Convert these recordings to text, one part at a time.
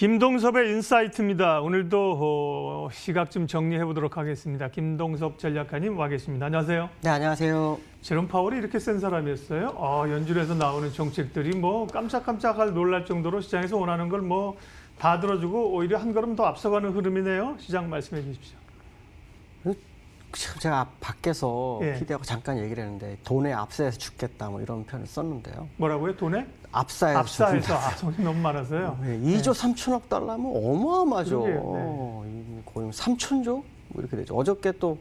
김동섭의 인사이트입니다. 오늘도 시각 좀 정리해 보도록 하겠습니다. 김동섭 전략가님 와 계십니다. 안녕하세요. 네, 안녕하세요. 제롬 파월이 이렇게 센 사람이었어요? 연준에서 나오는 정책들이 뭐 깜짝깜짝할 놀랄 정도로 시장에서 원하는 걸 뭐 다 들어주고 오히려 한 걸음 더 앞서가는 흐름이네요. 시장 말씀해 주십시오. 제가 밖에서 예. PD하고 잠깐 얘기를 했는데 돈에 압사해서 죽겠다 뭐 이런 표현을 썼는데요. 뭐라고요? 돈에? 압사해서 죽겠다. 돈이 너무 많아서요. 네, 2조 3천억 달러면 어마어마하죠. 그러게요, 거의 3천조? 뭐 이렇게 되죠. 어저께 또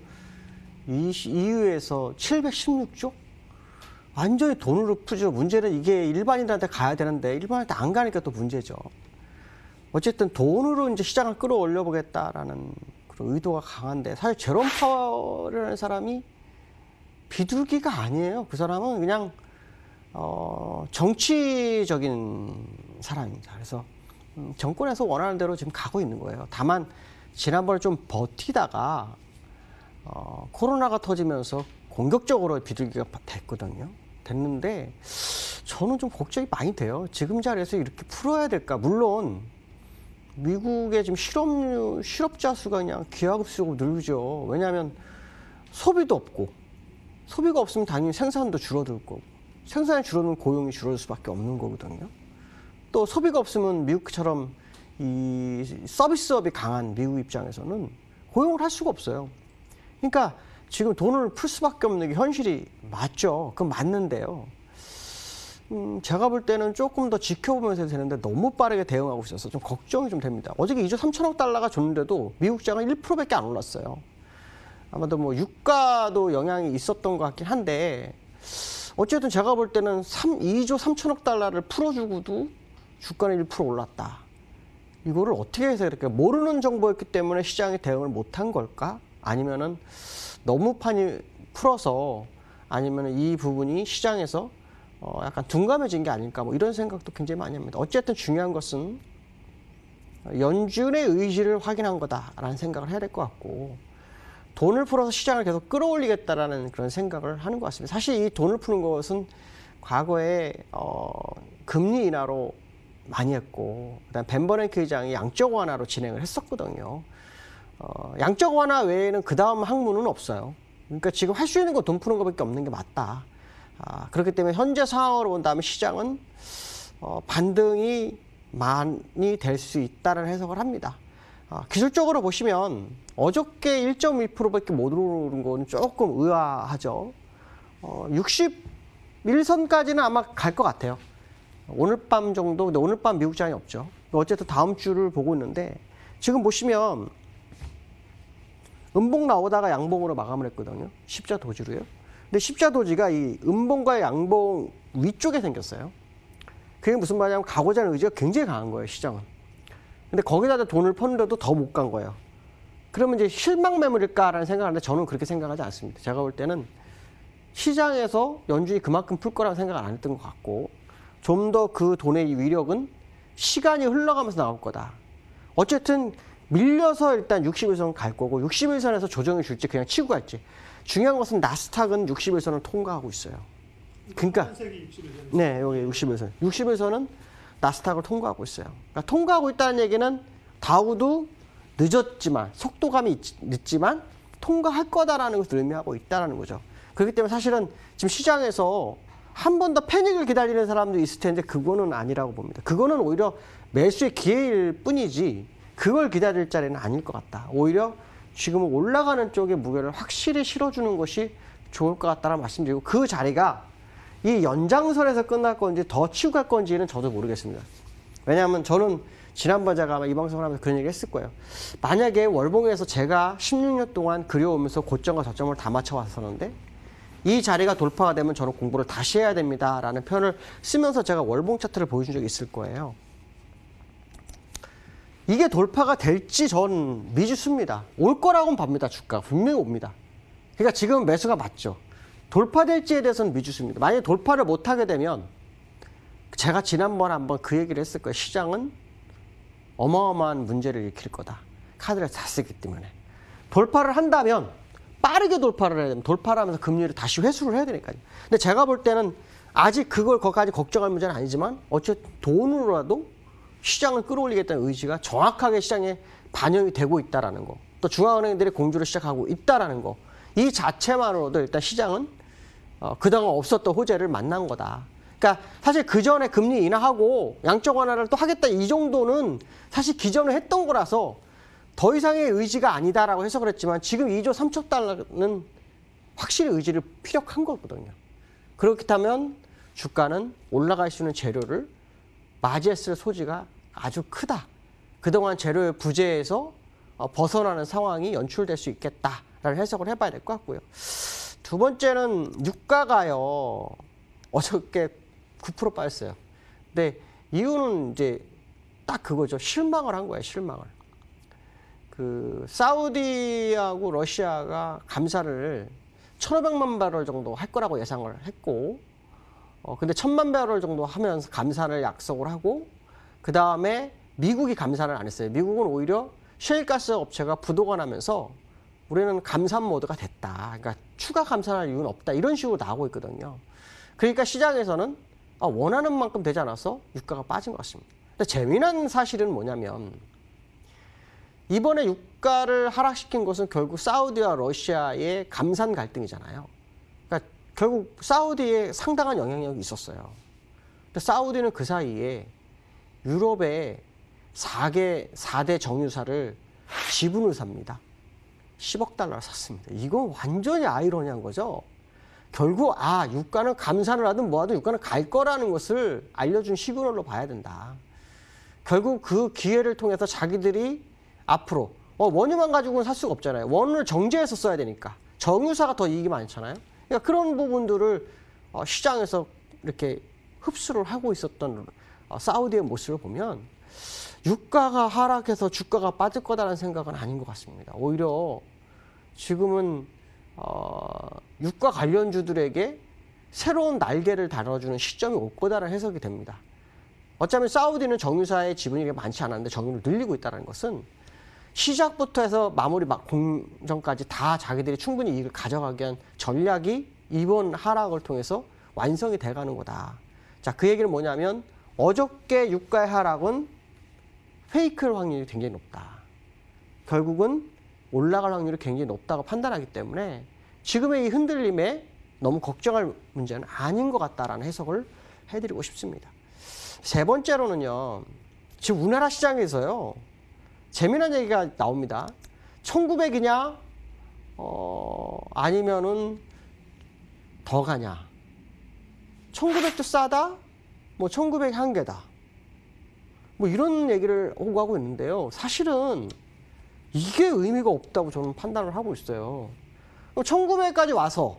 EU에서 716조? 완전히 돈으로 푸죠. 문제는 이게 일반인한테 가야 되는데 일반인한테 안 가니까 또 문제죠. 어쨌든 돈으로 이제 시장을 끌어올려 보겠다라는 그런 의도가 강한데 사실 제롬 파월이라는 사람이 비둘기가 아니에요. 그 사람은 그냥 정치적인 사람입니다. 그래서 정권에서 원하는 대로 지금 가고 있는 거예요. 다만 지난번에 좀 버티다가 코로나가 터지면서 공격적으로 비둘기가 됐는데 저는 좀 걱정이 많이 돼요. 지금 자리에서 이렇게 풀어야 될까? 물론 미국의 지금 실업자 수가 그냥 기하급수로 늘죠. 왜냐하면 소비도 없고 소비가 없으면 당연히 생산도 줄어들 거고 생산이 줄어들면 고용이 줄어들 수밖에 없는 거거든요. 또 소비가 없으면 미국처럼 이 서비스업이 강한 미국 입장에서는 고용을 할 수가 없어요. 그러니까 지금 돈을 풀 수밖에 없는 게 현실이 맞죠. 그건 맞는데요. 제가 볼 때는 조금 더 지켜보면서 해도 되는데 너무 빠르게 대응하고 있어서 좀 걱정이 좀 됩니다. 어저께 2조 3천억 달러가 줬는데도 미국 시장은 1%밖에 안 올랐어요. 아마도 뭐 유가도 영향이 있었던 것 같긴 한데 어쨌든 제가 볼 때는 2조 3천억 달러를 풀어주고도 주가는 1% 올랐다. 이거를 어떻게 해서 이렇게 모르는 정보였기 때문에 시장이 대응을 못한 걸까? 아니면은 너무 판이 풀어서 아니면은 이 부분이 시장에서 약간 둔감해진 게 아닐까 뭐 이런 생각도 굉장히 많이 합니다. 어쨌든 중요한 것은 연준의 의지를 확인한 거다라는 생각을 해야 될 것 같고 돈을 풀어서 시장을 계속 끌어올리겠다라는 그런 생각을 하는 것 같습니다. 사실 이 돈을 푸는 것은 과거에 금리 인하로 많이 했고 그다음 벤버랭크 의장이 양적 완화로 진행을 했었거든요. 양적 완화 외에는 그 다음 항문은 없어요. 그러니까 지금 할 수 있는 건 돈 푸는 것밖에 없는 게 맞다. 그렇기 때문에 현재 상황으로 본다면 시장은 반등이 많이 될 수 있다는 해석을 합니다. 기술적으로 보시면 어저께 1.1%밖에 못 오른 건 조금 의아하죠. 61선까지는 아마 갈 것 같아요. 오늘 밤 정도, 근데 오늘 밤 미국 시장이 없죠. 어쨌든 다음 주를 보고 있는데 지금 보시면 음봉 나오다가 양봉으로 마감을 했거든요. 십자 도지로요. 근데 십자 도지가 이 음봉과 양봉 위쪽에 생겼어요. 그게 무슨 말이냐면 가고자 하는 의지가 굉장히 강한 거예요, 시장은. 근데 거기다 돈을 푸는데도 더 못 간 거예요. 그러면 이제 실망 매물일까라는 생각을 하는데 저는 그렇게 생각하지 않습니다. 제가 볼 때는 시장에서 연준이 그만큼 풀 거라고 생각을 안 했던 것 같고 좀 더 그 돈의 위력은 시간이 흘러가면서 나올 거다. 어쨌든 밀려서 일단 61선 갈 거고 61선에서 조정이 줄지 그냥 치고 갈지. 중요한 것은 나스닥은 61선을 통과하고 있어요. 그러니까 네, 여기 61선. 61선은 나스닥을 통과하고 있어요. 그러니까 통과하고 있다는 얘기는 다우도 늦었지만 속도감이 늦지만 통과할 거다라는 것을 의미하고 있다는 거죠. 그렇기 때문에 사실은 지금 시장에서 한 번 더 패닉을 기다리는 사람도 있을 텐데 그거는 아니라고 봅니다. 그거는 오히려 매수의 기회일 뿐이지 그걸 기다릴 자리는 아닐 것 같다. 오히려 지금은 올라가는 쪽에 무게를 확실히 실어주는 것이 좋을 것 같다는 말씀드리고 그 자리가 이 연장선에서 끝날 건지 더 치고 갈 건지는 저도 모르겠습니다. 왜냐하면 저는 지난번 제가 아마 이 방송을 하면서 그런 얘기 했을 거예요. 만약에 월봉에서 제가 16년 동안 그려오면서 고점과 저점을 다 맞춰왔었는데 이 자리가 돌파가 되면 저는 공부를 다시 해야 됩니다라는 표현을 쓰면서 제가 월봉 차트를 보여준 적이 있을 거예요. 이게 돌파가 될지 전 미지수입니다. 올 거라고는 봅니다. 주가 분명히 옵니다. 그러니까 지금 매수가 맞죠. 돌파될지에 대해서는 미지수입니다. 만약에 돌파를 못하게 되면 제가 지난번에 한번 그 얘기를 했을 거예요. 시장은 어마어마한 문제를 일으킬 거다. 카드를 다 쓰기 때문에. 돌파를 한다면 빠르게 돌파를 해야 됩니다. 돌파를 하면서 금리를 다시 회수를 해야 되니까요. 근데 제가 볼 때는 아직 그걸 거기까지 걱정할 문제는 아니지만 어쨌든 돈으로라도 시장을 끌어올리겠다는 의지가 정확하게 시장에 반영이 되고 있다는 거. 또 중앙은행들이 공주를 시작하고 있다는 거. 이 자체만으로도 일단 시장은 그동안 없었던 호재를 만난 거다. 그러니까 사실 그전에 금리 인하하고 양적 완화를 또 하겠다 이 정도는 사실 기존에 했던 거라서 더 이상의 의지가 아니다라고 해석을 했지만 지금 2조 3천 달러는 확실히 의지를 피력한 거거든요. 그렇다면 주가는 올라갈 수 있는 재료를 맞이했을 소지가 아주 크다. 그동안 재료의 부재에서 벗어나는 상황이 연출될 수 있겠다라는 해석을 해봐야 될 것 같고요. 두 번째는 유가가요. 어저께 9% 빠졌어요. 근데 이유는 이제 딱 그거죠. 실망을 한 거예요. 실망을. 그 사우디하고 러시아가 감사를 1,500만 배럴 정도 할 거라고 예상을 했고 근데 1,000만 배럴 정도 하면서 감산을 약속을 하고 그 다음에 미국이 감산을 안 했어요. 미국은 오히려 셰일가스 업체가 부도가 나면서 우리는 감산 모드가 됐다. 그러니까 추가 감산할 이유는 없다. 이런 식으로 나오고 있거든요. 그러니까 시장에서는 원하는 만큼 되지 않아서 유가가 빠진 것 같습니다. 근데 재미난 사실은 뭐냐면 이번에 유가를 하락시킨 것은 결국 사우디와 러시아의 감산 갈등이잖아요. 그러니까 결국 사우디에 상당한 영향력이 있었어요. 근데 사우디는 그 사이에 유럽의 4대 정유사를 지분을 삽니다. 10억 달러를 샀습니다. 이건 완전히 아이러니한 거죠. 결국 유가는 감산을 하든 뭐하든 유가는 갈 거라는 것을 알려준 시그널로 봐야 된다. 결국 그 기회를 통해서 자기들이 앞으로 원유만 가지고는 살 수가 없잖아요. 원유를 정제해서 써야 되니까. 정유사가 더 이익이 많잖아요. 그러니까 그런 부분들을 시장에서 이렇게 흡수를 하고 있었던 사우디의 모습을 보면 유가가 하락해서 주가가 빠질 거다라는 생각은 아닌 것 같습니다. 오히려 지금은 유가 관련주들에게 새로운 날개를 달아주는 시점이 올 거다라는 해석이 됩니다. 어쩌면 사우디는 정유사의 지분이 많지 않았는데 정유를 늘리고 있다는 것은 시작부터 해서 마무리 공정까지 다 자기들이 충분히 이익을 가져가기 위한 전략이 이번 하락을 통해서 완성이 돼가는 거다. 자, 그 얘기는 뭐냐면 어저께 유가의 하락은 페이크일 확률이 굉장히 높다. 결국은 올라갈 확률이 굉장히 높다고 판단하기 때문에 지금의 이 흔들림에 너무 걱정할 문제는 아닌 것 같다라는 해석을 해드리고 싶습니다. 세 번째로는요. 지금 우리나라 시장에서요. 재미난 얘기가 나옵니다. 1900이냐 아니면은 더 가냐. 1900도 싸다? 뭐 1900이 한계다. 뭐 이런 얘기를 오가고 있는데요. 사실은 이게 의미가 없다고 저는 판단을 하고 있어요. 1900까지 와서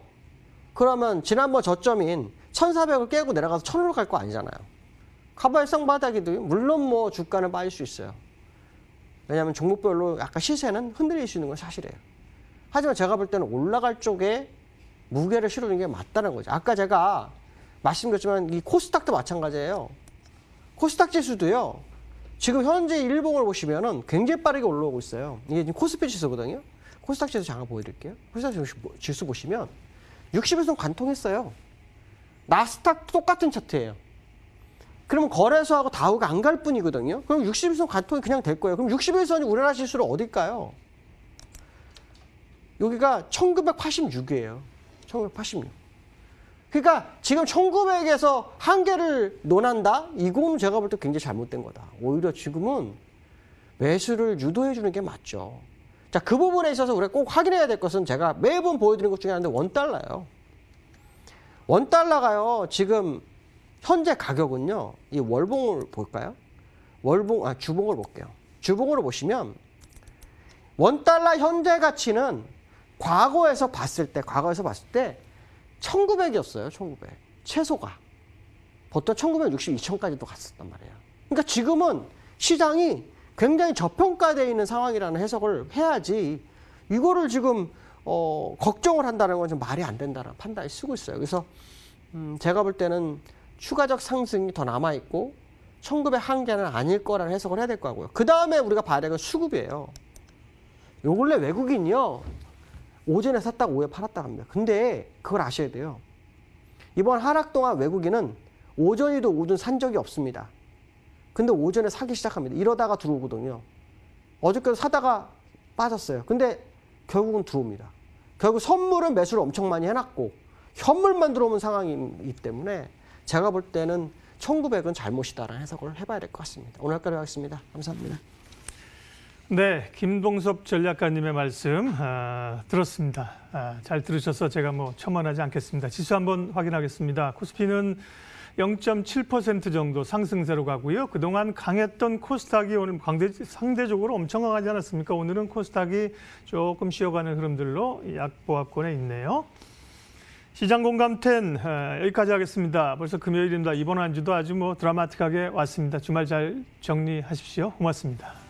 그러면 지난번 저점인 1400을 깨고 내려가서 1000으로 갈 거 아니잖아요. 가발성 바닥이도 물론 뭐 주가는 빠질 수 있어요. 왜냐하면 종목별로 약간 시세는 흔들릴 수 있는 건 사실이에요. 하지만 제가 볼 때는 올라갈 쪽에 무게를 실어주는 게 맞다는 거죠. 아까 제가 말씀드렸지만 이 코스닥도 마찬가지예요. 코스닥 지수도요. 지금 현재 일봉을 보시면은 굉장히 빠르게 올라오고 있어요. 이게 지금 코스피 지수거든요. 코스닥 지수 잠깐 보여드릴게요. 코스닥 지수 보시면 60일선 관통했어요. 나스닥 똑같은 차트예요. 그러면 거래소하고 다우가 안 갈 뿐이거든요. 그럼 60일선 관통이 그냥 될 거예요. 그럼 60일선이 우리나라 지수로 어딜까요? 여기가 1986이에요. 1986. 그러니까 지금 1900에서 한계를 논한다? 이건 제가 볼 때 굉장히 잘못된 거다. 오히려 지금은 매수를 유도해 주는 게 맞죠. 자, 그 부분에 있어서 우리가 꼭 확인해야 될 것은 제가 매번 보여드리는 것 중에 하나인데 원달러예요. 원달러가요. 지금 현재 가격은요. 이 월봉을 볼까요? 주봉을 볼게요. 주봉으로 보시면 원달러 현재 가치는 과거에서 봤을 때 1900이었어요. 1900. 최소가. 보통 1962천까지도 갔었단 말이에요. 그러니까 지금은 시장이 굉장히 저평가되어 있는 상황이라는 해석을 해야지 이거를 지금 걱정을 한다는 건 좀 말이 안 된다는 판단을 쓰고 있어요. 그래서 제가 볼 때는 추가적 상승이 더 남아있고 1900 한계는 아닐 거라는 해석을 해야 될 거고요. 그 다음에 우리가 봐야 될 건 수급이에요. 요 근래 외국인이요. 오전에 샀다가 오후에 팔았다고 합니다. 근데 그걸 아셔야 돼요. 이번 하락 동안 외국인은 오전이든 오후든 산 적이 없습니다. 근데 오전에 사기 시작합니다. 이러다가 들어오거든요. 어저께도 사다가 빠졌어요. 근데 결국은 들어옵니다. 결국 선물은 매수를 엄청 많이 해놨고 현물만 들어오는 상황이기 때문에 제가 볼 때는 1900은 잘못이다라는 해석을 해봐야 될 것 같습니다. 오늘 여기까지 하겠습니다. 감사합니다. 네, 김동섭 전략가님의 말씀 들었습니다. 잘 들으셔서 제가 뭐 첨언하지 않겠습니다. 지수 한번 확인하겠습니다. 코스피는 0.7% 정도 상승세로 가고요. 그동안 강했던 코스닥이 오늘 상대적으로 엄청 강하지 않았습니까? 오늘은 코스닥이 조금 쉬어가는 흐름들로 약보합권에 있네요. 시장 공감10 여기까지 하겠습니다. 벌써 금요일입니다. 이번 한 주도 아주 뭐 드라마틱하게 왔습니다. 주말 잘 정리하십시오. 고맙습니다.